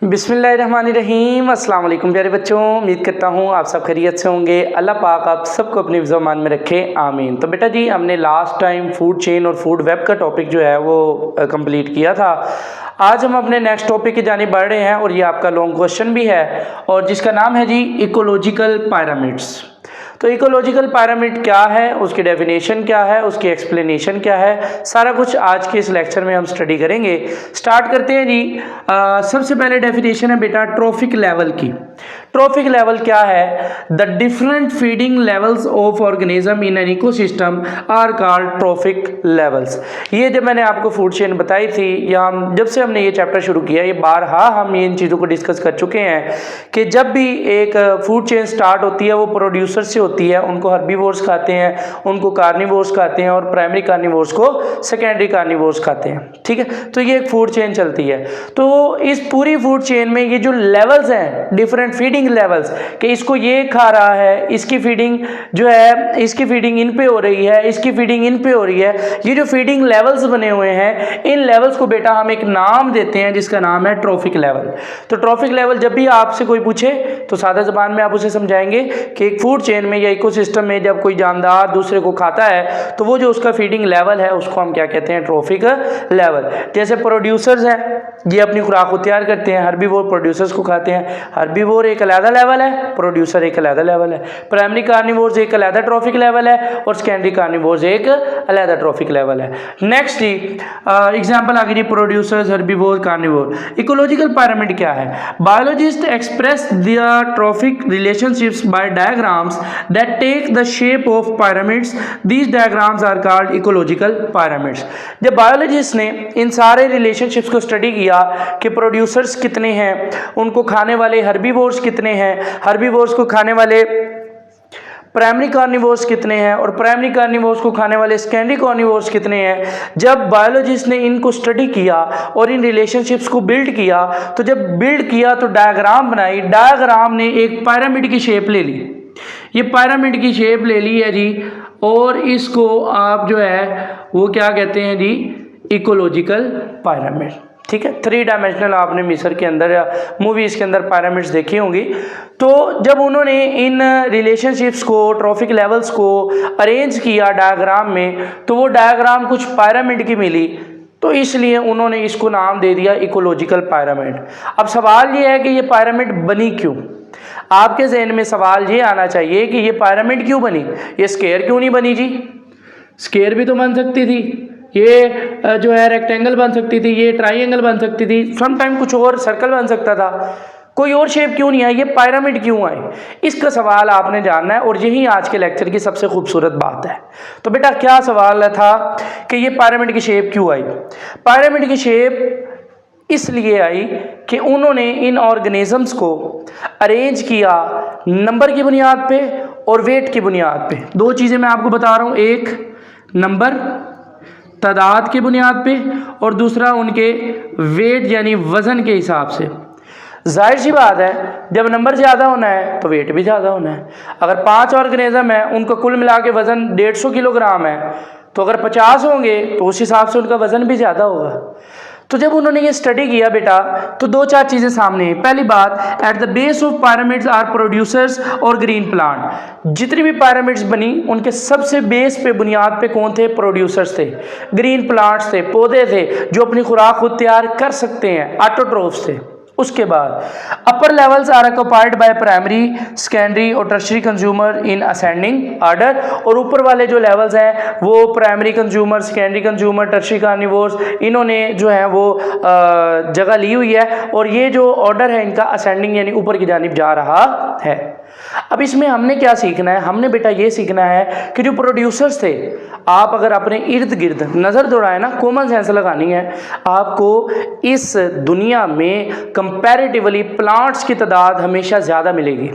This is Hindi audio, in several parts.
बिस्मिल्लाहिर्रहमानिर्रहीम। अस्सलाम वालेकुम प्यारे बच्चों, उम्मीद करता हूँ आप सब खैरियत से होंगे। अल्लाह पाक आप सबको अपनी ज़मान में रखे, आमीन। तो बेटा जी, हमने लास्ट टाइम फूड चेन और फूड वेब का टॉपिक जो है वो कंप्लीट किया था। आज हम अपने नेक्स्ट टॉपिक की जानिब बढ़ रहे हैं और ये आपका लॉन्ग क्वेश्चन भी है और जिसका नाम है जी इकोलॉजिकल पिरामिड्स। तो इकोलॉजिकल पिरामिड क्या है, उसकी डेफिनेशन क्या है, उसकी एक्सप्लेनेशन क्या है, सारा कुछ आज के इस लेक्चर में हम स्टडी करेंगे। स्टार्ट करते हैं जी। सबसे पहले डेफिनेशन है बेटा ट्रॉफिक लेवल की। ट्रॉफिक लेवल क्या है? The different feeding levels of organism in an ecosystem are called trophic levels. ये जब मैंने आपको फूड चेन बताई थी, या हम जब से हमने ये चैप्टर शुरू किया, ये बारहा हम इन चीज़ों को डिस्कस कर चुके हैं कि जब भी एक फूड चेन स्टार्ट होती है वो प्रोड्यूसर से होती है। उनको हर्बीवोर्स खाते हैं, उनको कार्निवोर्स खाते हैं और प्राइमरी कार्निवोर्स को सेकेंडरी कार्निवोर्स खाते हैं। ठीक है, तो ये एक फूड चेन चलती है। तो इस पूरी फूड चेन में ये जो लेवल्स हैं, डिफरेंट फीडिंग लेवल्स, कि इसको ये खा रहा है, इसकी फीडिंग जो है, इसकी फीडिंग इन पे हो रही है, इसकी फीडिंग इन पे हो रही है। ये जो फीडिंग लेवल्स बने हुए हैं, इन लेवल्स को बेटा हम एक नाम देते हैं जिसका नाम है ट्रॉफिक लेवल। तो ट्रॉफिक लेवल जब भी आपसे कोई पूछे तो सादा ज़बान में आप उसे समझाएंगे कि एक फूड चेन में या इकोसिस्टम में जब कोई जानदार दूसरे को खाता है तो वो जो उसका फीडिंग लेवल है उसको हम क्या कहते हैं? Trophic level. जैसे प्रोड्यूसर्स हैं, ये अपनी खुराक को तैयार करते हैं, हर्बीवोर प्रोड्यूसर्स को खाते हैं। हर्बीवोर एक अलग लेवल है, प्रोड्यूसर एक अलग लेवल है। प्राइमरी कार्निवोर्स एक अलग ट्रॉफिक लेवल है और सेकेंडरी कार्निवोर्स एक अलग ट्रॉफिक लेवल है। नेक्स्ट जी एग्जांपल आ गई, producers, herbivore, carnivore. Ecological pyramid क्या है? Biologist express the trophic relationships by diagrams that take the shape of pyramids. These diagrams are called ecological pyramids. जब बायोलॉजिस्ट ने इन सारे रिलेशनशिप्स को स्टडी किया कि प्रोड्यूसर्स कितने हैं, उनको खाने वाले हर्बीवोर्स कितने हैं, हर्बीवोर्स को खाने वाले प्राइमरी कार्निवोर्स कितने हैं और प्राइमरी कार्निवोर्स को खाने वाले सेकेंडरी कार्निवोर्स कितने हैं, जब बायोलॉजिस्ट ने इनको स्टडी किया और इन रिलेशनशिप्स को बिल्ड किया, तो जब बिल्ड किया तो डायग्राम बनाई। डायग्राम ने एक पिरामिड की शेप ले ली। ये पिरामिड की शेप ले ली है जी, और इसको आप जो है वो क्या कहते हैं जी? Ecological pyramid. ठीक है, 3 डायमेंशनल आपने मिस्र के अंदर या मूवीज़ के अंदर पिरामिड्स देखी होंगी। तो जब उन्होंने इन रिलेशनशिप्स को, ट्रॉफिक लेवल्स को अरेंज किया डायग्राम में, तो वो डायग्राम कुछ पिरामिड की मिली, तो इसलिए उन्होंने इसको नाम दे दिया इकोलॉजिकल पिरामिड। अब सवाल ये है कि ये पिरामिड बनी क्यों? आपके जहन में सवाल ये आना चाहिए कि ये पिरामिड क्यों बनी? ये स्क्वायर क्यों नहीं बनी जी? स्क्वायर भी तो बन सकती थी, ये जो है रेक्टेंगल बन सकती थी, ये ट्राइंगल बन सकती थी, समटाइम कुछ और सर्कल बन सकता था। कोई और शेप क्यों नहीं आई? ये पिरामिड क्यों आई? इसका सवाल आपने जानना है और यही आज के लेक्चर की सबसे खूबसूरत बात है। तो बेटा क्या सवाल था कि ये पिरामिड की शेप क्यों आई? पिरामिड की शेप इसलिए आई कि उन्होंने इन ऑर्गेनिजम्स को अरेंज किया नंबर की बुनियाद पे और वेट की बुनियाद पे। 2 चीज़ें मैं आपको बता रहा हूँ, एक नंबर तादाद की बुनियाद पे और दूसरा उनके वेट यानी वज़न के हिसाब से। जाहिर सी बात है, जब नंबर ज़्यादा होना है तो वेट भी ज़्यादा होना है। अगर 5 ऑर्गेनिज्म है, उनको कुल मिला के वज़न 150 किलोग्राम है, तो अगर 50 होंगे तो उस हिसाब से उनका वज़न भी ज़्यादा होगा। तो जब उन्होंने ये स्टडी किया बेटा, तो 2-4 चीज़ें सामने हैं। पहली बात, at the base of pyramids are producers और ग्रीन प्लांट। जितनी भी पिरामिड्स बनी उनके सबसे बेस पे, बुनियाद पे कौन थे? प्रोड्यूसर्स थे, ग्रीन प्लांट्स थे, पौधे थे जो अपनी खुराक खुद तैयार कर सकते हैं, ऑटोट्रोफ्स थे। उसके बाद upper levels are occupied by primary, secondary और tertiary consumer in ascending order. और ऊपर वाले जो लेवल्स हैं वो primary consumer, secondary consumer, tertiary carnivores, इन्होंने जो है वो जगह ली हुई है और ये जो ऑर्डर है इनका असेंडिंग यानी ऊपर की जानिब जा रहा है। अब इसमें हमने क्या सीखना है? हमने बेटा ये सीखना है कि जो प्रोड्यूसर्स थे, आप अगर अपने इर्द गिर्द नज़र दौड़ाएं ना, कॉमन सेंस लगानी है आपको, इस दुनिया में कंपैरेटिवली प्लांट्स की तादाद हमेशा ज़्यादा मिलेगी।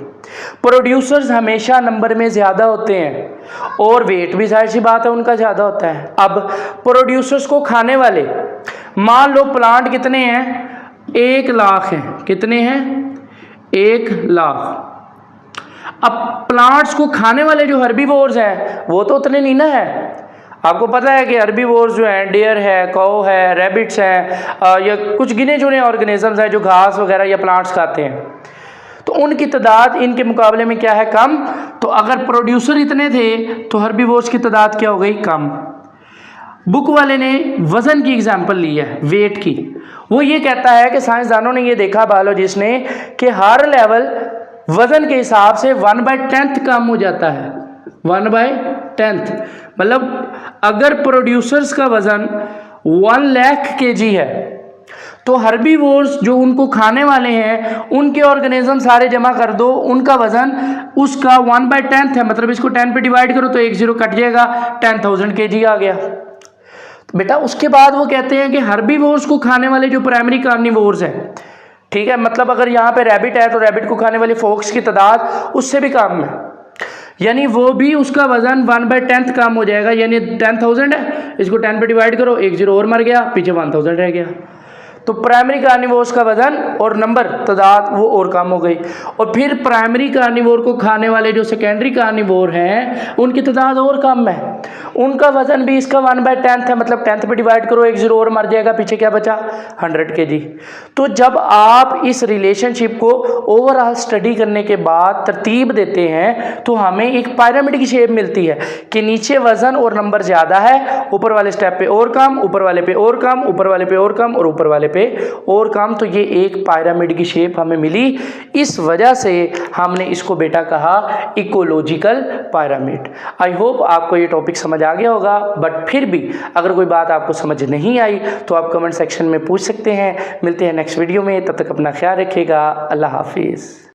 प्रोड्यूसर्स हमेशा नंबर में ज़्यादा होते हैं और वेट भी जाहिर सी बात है उनका ज़्यादा होता है। अब प्रोड्यूसर्स को खाने वाले, मान लो प्लांट कितने हैं? 1 लाख हैं। कितने हैं? 1 लाख। अब प्लांट्स को खाने वाले जो हर्बीवोर्स हैं वो तो उतने नहीं ना है। आपको पता है कि हर्बीवोर्स जो हैं, डियर है, काऊ है, रैबिट्स हैं, या कुछ गिने चुने ऑर्गेनिजम्स हैं जो घास वगैरह या प्लांट्स खाते हैं, तो उनकी तादाद इनके मुकाबले में क्या है, कम। तो अगर प्रोड्यूसर इतने थे तो हर्बीवोर्स की तादाद क्या हो गई, कम। बुक वाले ने वज़न की एग्जाम्पल ली है, वेट की। वो ये कहता है कि साइंसदानों ने ये देखा, बायोलॉजिस्ट ने, कि हर लेवल वज़न के हिसाब से 1/10 कम हो जाता है। 1/10 मतलब अगर प्रोड्यूसर्स का वज़न 1 लाख kg है तो हर्बीवोर्स जो उनको खाने वाले हैं उनके ऑर्गेनिज्म सारे जमा कर दो, उनका वज़न उसका 1/10 है, मतलब इसको 10 पे डिवाइड करो तो 1 0 कट जाएगा, 10,000 kg आ गया। तो बेटा उसके बाद वो कहते हैं कि हर्बीवोर्स को खाने वाले जो प्राइमरी कार्निवोर्स हैं, ठीक है, मतलब अगर यहाँ पे रैबिट है तो रैबिट को खाने वाले फोक्स की तादाद उससे भी कम है, यानी वो भी उसका वजन 1/10 कम हो जाएगा, यानी 10,000 है, इसको 10 पे डिवाइड करो, 1 0 और मर गया, पीछे 1000 रह गया। तो प्राइमरी कार्निवोर्स का वजन और नंबर तादाद वो और कम हो गई। और फिर प्राइमरी कार्निवोर को खाने वाले जो सेकेंडरी कार्निवोर हैं उनकी तादाद और कम है, उनका वजन भी इसका 1/10 है, मतलब 10 पे डिवाइड करो, 1 0 और मर जाएगा, पीछे क्या बचा, 100 kg। तो जब आप इस रिलेशनशिप को ओवरऑल स्टडी करने के बाद तरतीब देते हैं तो हमें एक पिरामिड की शेप मिलती है कि नीचे वजन और नंबर ज़्यादा है, ऊपर वाले स्टेप पे और कम, ऊपर वाले पे और कम, ऊपर वाले पे और कम और ऊपर वाले पे और कम। तो ये एक पिरामिड की शेप हमें मिली, इस वजह से हमने इसको बेटा कहा इकोलॉजिकल पिरामिड। आई होप आपको ये टॉपिक समझ आ गया होगा, बट फिर भी अगर कोई बात आपको समझ नहीं आई तो आप कमेंट सेक्शन में पूछ सकते हैं। मिलते हैं नेक्स्ट वीडियो में, तब तक अपना ख्याल रखिएगा। अल्लाह हाफिज़।